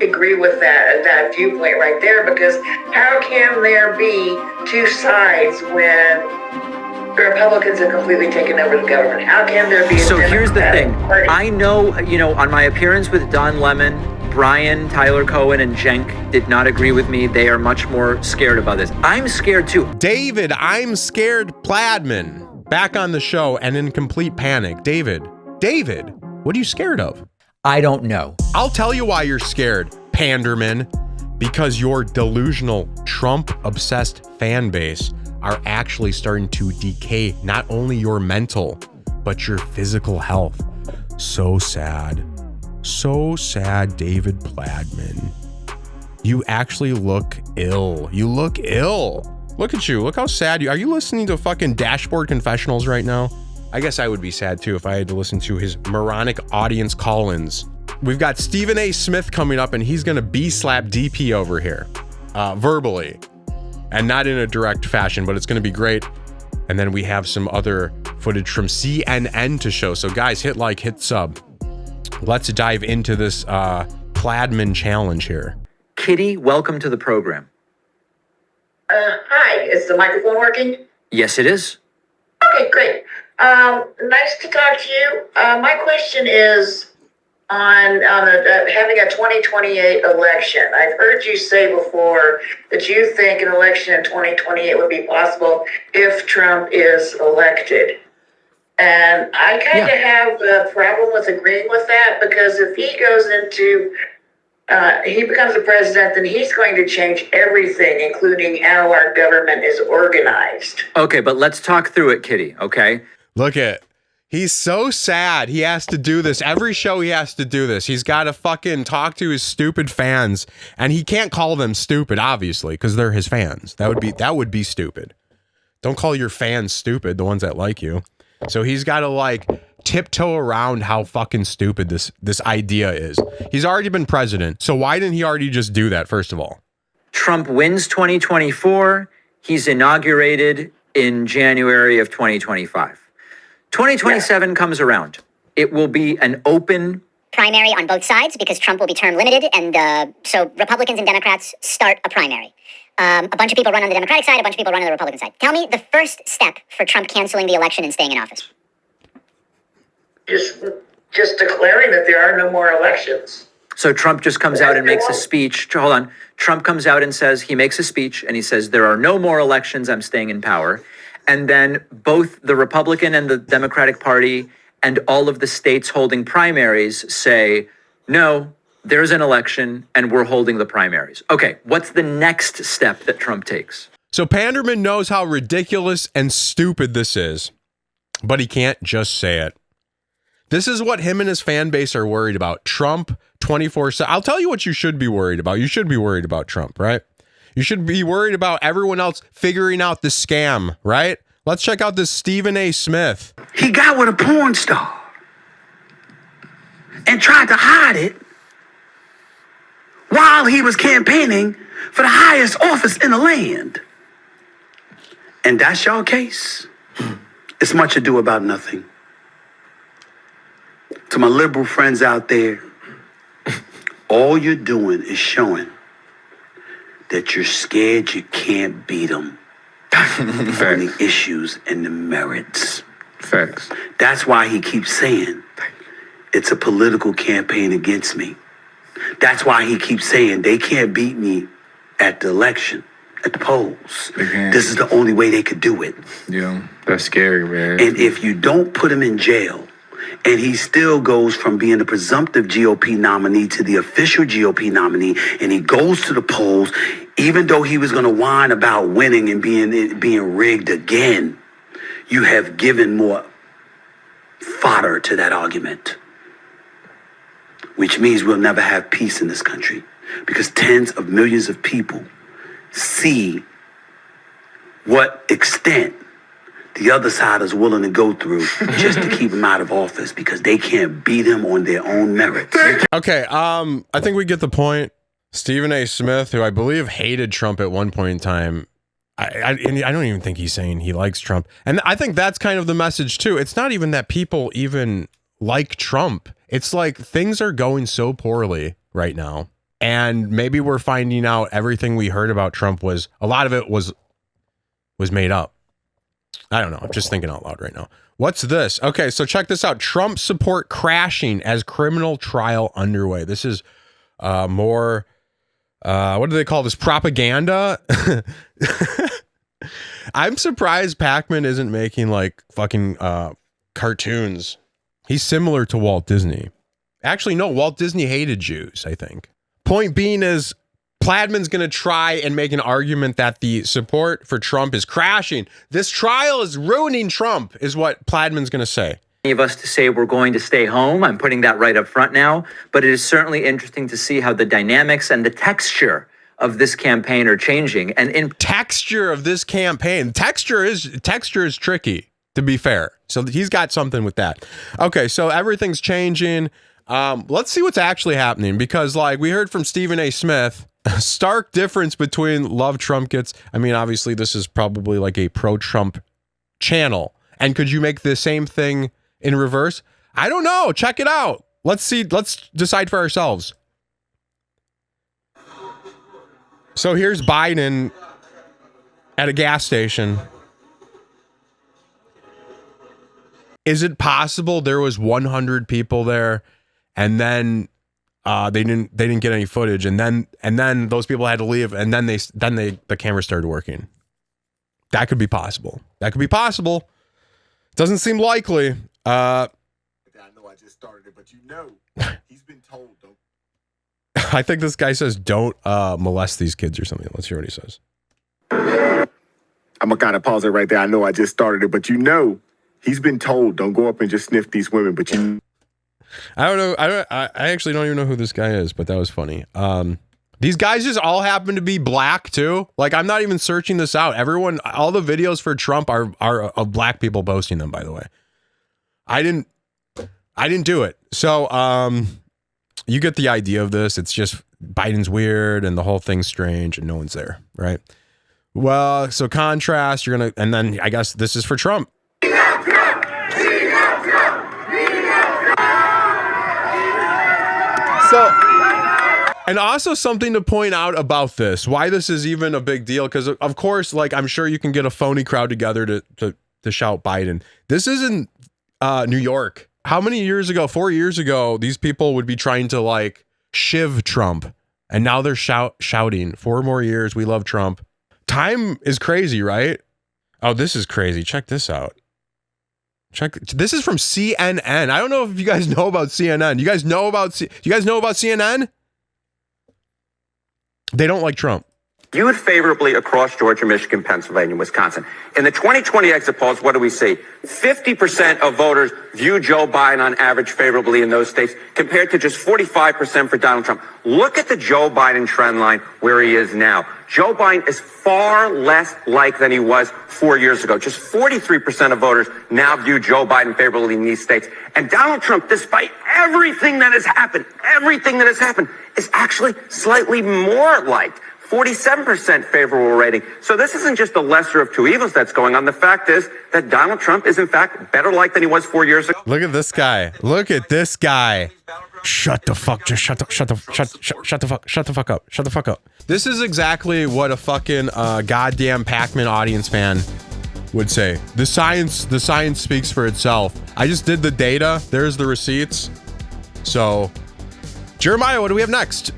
agree with that viewpoint right there, because how can there be two sides when the Republicans have completely taken over the government? How can there be a So here's the thing. Party? I know, on my appearance with Don Lemon, Brian, Tyler Cohen, and Cenk did not agree with me. They are much more scared about this. I'm scared too. David, I'm scared Pladman, back on the show and in complete panic. David, what are you scared of? I don't know. I'll tell you why you're scared, Panderman. Because your delusional, Trump-obsessed fan base are actually starting to decay not only your mental, but your physical health. So sad. So sad, David Pladman. You actually look ill. You look ill. Look at you. Look how sad you are. You listening to fucking Dashboard Confessionals right now? I guess I would be sad too if I had to listen to his moronic audience call-ins. We've got Stephen A. Smith coming up, and he's going to B-slap DP over here, verbally, and not in a direct fashion, but it's going to be great. And then we have some other footage from CNN to show. So guys, hit like, hit sub. Let's dive into this Pladman challenge here. Kitty, welcome to the program. Hi, is the microphone working? Yes, it is. Okay, great. Nice to talk to you. My question is on having a 2028 election. I've heard you say before that you think an election in 2028 would be possible if Trump is elected. And I kind of have a problem with agreeing with that, because if he goes into, he becomes the president, then he's going to change everything, including how our government is organized. Okay, but let's talk through it, Kitty, okay? Look at, he's so sad. He has to do this. Every show he has to do this. He's got to fucking talk to his stupid fans, and he can't call them stupid, obviously, because they're his fans. That would be stupid. Don't call your fans stupid, the ones that like you. So he's got to like tiptoe around how fucking stupid this idea is. He's already been president. So why didn't he already just do that, first of all? Trump wins 2024. He's inaugurated in January of 2025. 2027 comes around. It will be an open primary on both sides, because Trump will be term limited, and so Republicans and Democrats start a primary. A bunch of people run on the Democratic side, a bunch of people run on the Republican side. Tell me the first step for Trump canceling the election and staying in office. Just declaring that there are no more elections. So Trump just comes out and makes a speech. Hold on. Trump comes out and says, he makes a speech and he says, there are no more elections. I'm staying in power. And then both the Republican and the Democratic Party and all of the states holding primaries say, no, there's an election and we're holding the primaries. Okay, what's the next step that Trump takes? So Panderman knows how ridiculous and stupid this is, but he can't just say it. This is what him and his fan base are worried about. Trump 24/7. I'll tell you what you should be worried about. You should be worried about Trump, right? You should be worried about everyone else figuring out the scam, right? Let's check out this Stephen A. Smith. He got with a porn star and tried to hide it while he was campaigning for the highest office in the land. And that's your case. It's much ado about nothing. To my liberal friends out there, all you're doing is showing that you're scared you can't beat them on the issues and the merits. Facts. That's why he keeps saying it's a political campaign against me. That's why he keeps saying they can't beat me at the election, at the polls. This is the only way they could do it. Yeah, that's scary, man. And if you don't put him in jail, and he still goes from being the presumptive GOP nominee to the official GOP nominee, and he goes to the polls, even though he was going to whine about winning and being rigged again, you have given more fodder to that argument, which means we'll never have peace in this country, because tens of millions of people see what extent the other side is willing to go through just to keep him out of office, because they can't beat him on their own merits. Okay, I think we get the point. Stephen A. Smith, who I believe hated Trump at one point in time, I don't even think he's saying he likes Trump. And I think that's kind of the message too. It's not even that people even like Trump. It's like things are going so poorly right now. And maybe we're finding out everything we heard about Trump was, a lot of it was made up. I don't know. I'm just thinking out loud right now. What's this? Okay, so check this out. Trump support crashing as criminal trial underway. This is more, what do they call this? Propaganda? I'm surprised Pakman isn't making like fucking cartoons. He's similar to Walt Disney. Actually, no, Walt Disney hated Jews, I think. Point being is, Pladman's going to try and make an argument that the support for Trump is crashing. This trial is ruining Trump, is what Pladman's going to say. Of us to say we're going to stay home. I'm putting that right up front now. But it is certainly interesting to see how the dynamics and the texture of this campaign are changing. And in texture of this campaign, texture is tricky, to be fair. So he's got something with that. Okay, so everything's changing. Let's see what's actually happening, because like we heard from Stephen A. Smith, a stark difference between love Trump gets. I mean, obviously this is probably like a pro-Trump channel. And could you make the same thing in reverse? I don't know. Check it out. Let's see. Let's decide for ourselves. So here's Biden at a gas station. Is it possible there was 100 people there and then they didn't get any footage, and then those people had to leave, and then the camera started working? That could be possible. That could be possible. Doesn't seem likely. I know I just started it, but you know, he's been told don't. I think this guy says don't molest these kids or something. Let's hear what he says. I'm gonna kind of pause it right there. I know I just started it, but you know, he's been told don't go up and just sniff these women. But you, I don't know. I actually don't even know who this guy is, but that was funny. These guys just all happen to be black too. Like, I'm not even searching this out. Everyone, all the videos for Trump are of black people posting them, by the way. I didn't do it. So, you get the idea of this. It's just Biden's weird and the whole thing's strange and no one's there, right? Well, so contrast, and then I guess this is for Trump. So, and also something to point out about this, why this is even a big deal, because of course, like, I'm sure you can get a phony crowd together to shout Biden. This isn't New York. How many years ago, 4 years ago, these people would be trying to like shiv Trump, and now they're shouting 4 more years, we love Trump. Time is crazy, right? Oh, this is crazy. Check this out. This is from CNN. I don't know if you guys know about CNN. You guys know about CNN? They don't like Trump. Viewed favorably across Georgia, Michigan, Pennsylvania, Wisconsin. In the 2020 exit polls, what do we see? 50% of voters view Joe Biden on average favorably in those states, compared to just 45% for Donald Trump. Look at the Joe Biden trend line where he is now. Joe Biden is far less liked than he was 4 years ago. Just 43% of voters now view Joe Biden favorably in these states. And Donald Trump, despite everything that has happened, is actually slightly more liked. 47% favorable rating. So this isn't just the lesser of two evils that's going on. The fact is that Donald Trump is in fact better liked than he was 4 years ago. Look at this guy. Shut the fuck up. This is exactly what a fucking goddamn Pakman audience fan would say. The science speaks for itself. I just did the data. There's the receipts. So, Jeremiah, what do we have next?